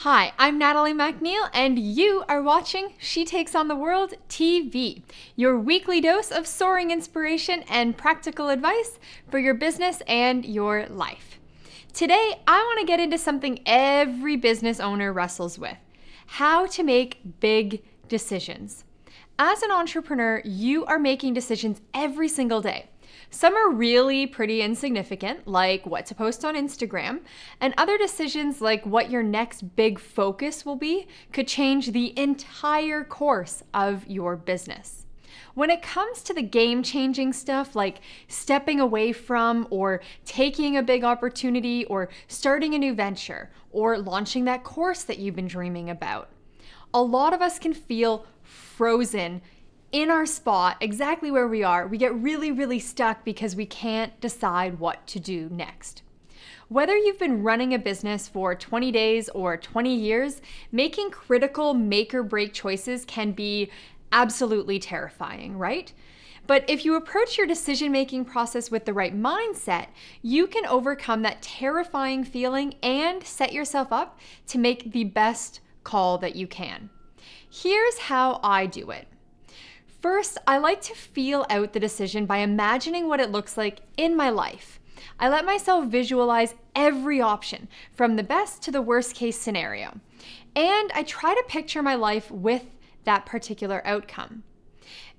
Hi, I'm Natalie MacNeil, and you are watching She Takes on the World TV, your weekly dose of soaring inspiration and practical advice for your business and your life. Today, I want to get into something every business owner wrestles with: how to make big decisions. As an entrepreneur, you are making decisions every single day. Some are really pretty insignificant, like what to post on Instagram, and other decisions like what your next big focus will be could change the entire course of your business. When it comes to the game-changing stuff like stepping away from or taking a big opportunity or starting a new venture or launching that course that you've been dreaming about, a lot of us can feel frozen in our spot, exactly where we are. We get really stuck because we can't decide what to do next. Whether you've been running a business for 20 days or 20 years, making critical make or break choices can be absolutely terrifying, right? But if you approach your decision-making process with the right mindset, you can overcome that terrifying feeling and set yourself up to make the best call that you can. Here's how I do it. First, I like to feel out the decision by imagining what it looks like in my life. I let myself visualize every option, from the best to the worst case scenario. And I try to picture my life with that particular outcome.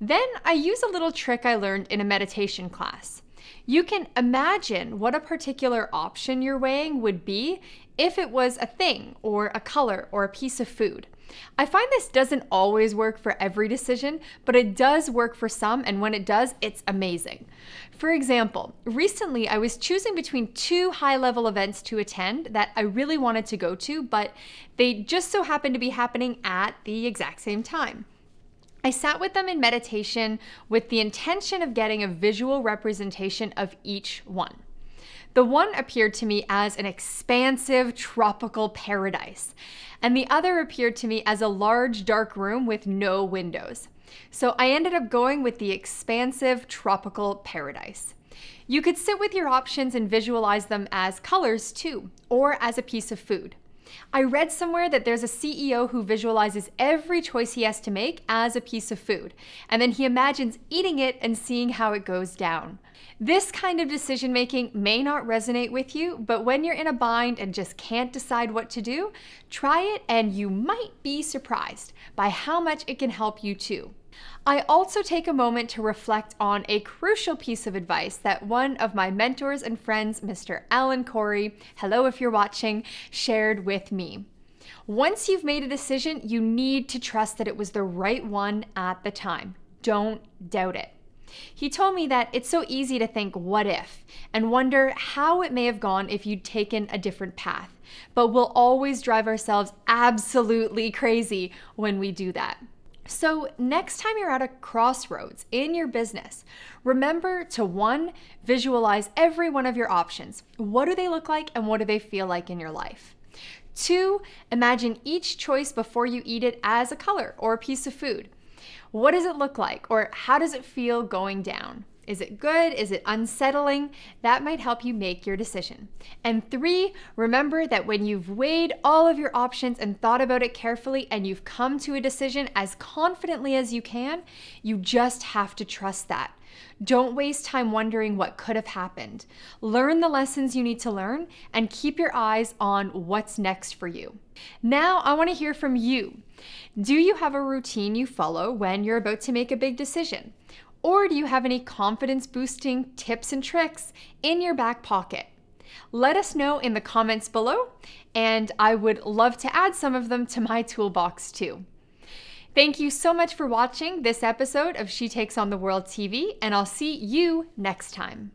Then I use a little trick I learned in a meditation class. You can imagine what a particular option you're weighing would be if it was a thing or a color or a piece of food. I find this doesn't always work for every decision, but it does work for some, and when it does, it's amazing. For example, recently I was choosing between two high-level events to attend that I really wanted to go to, but they just so happened to be happening at the exact same time. I sat with them in meditation with the intention of getting a visual representation of each one. The one appeared to me as an expansive tropical paradise, and the other appeared to me as a large dark room with no windows. So I ended up going with the expansive tropical paradise. You could sit with your options and visualize them as colors too, or as a piece of food. I read somewhere that there's a CEO who visualizes every choice he has to make as a piece of food, and then he imagines eating it and seeing how it goes down. This kind of decision making may not resonate with you, but when you're in a bind and just can't decide what to do, try it and you might be surprised by how much it can help you too. I also take a moment to reflect on a crucial piece of advice that one of my mentors and friends, Mr. Alan Corey, hello if you're watching, shared with me. Once you've made a decision, you need to trust that it was the right one at the time. Don't doubt it. He told me that it's so easy to think what if and wonder how it may have gone if you'd taken a different path, but we'll always drive ourselves absolutely crazy when we do that. So next time you're at a crossroads in your business, remember to 1, visualize every one of your options. What do they look like and what do they feel like in your life? 2, imagine each choice before you eat it as a color or a piece of food. What does it look like, or how does it feel going down? Is it good? Is it unsettling? That might help you make your decision. And 3, remember that when you've weighed all of your options and thought about it carefully and you've come to a decision as confidently as you can, you just have to trust that. Don't waste time wondering what could have happened. Learn the lessons you need to learn and keep your eyes on what's next for you. Now, I want to hear from you. Do you have a routine you follow when you're about to make a big decision? Or do you have any confidence-boosting tips and tricks in your back pocket? Let us know in the comments below, and I would love to add some of them to my toolbox too. Thank you so much for watching this episode of She Takes on the World TV, and I'll see you next time.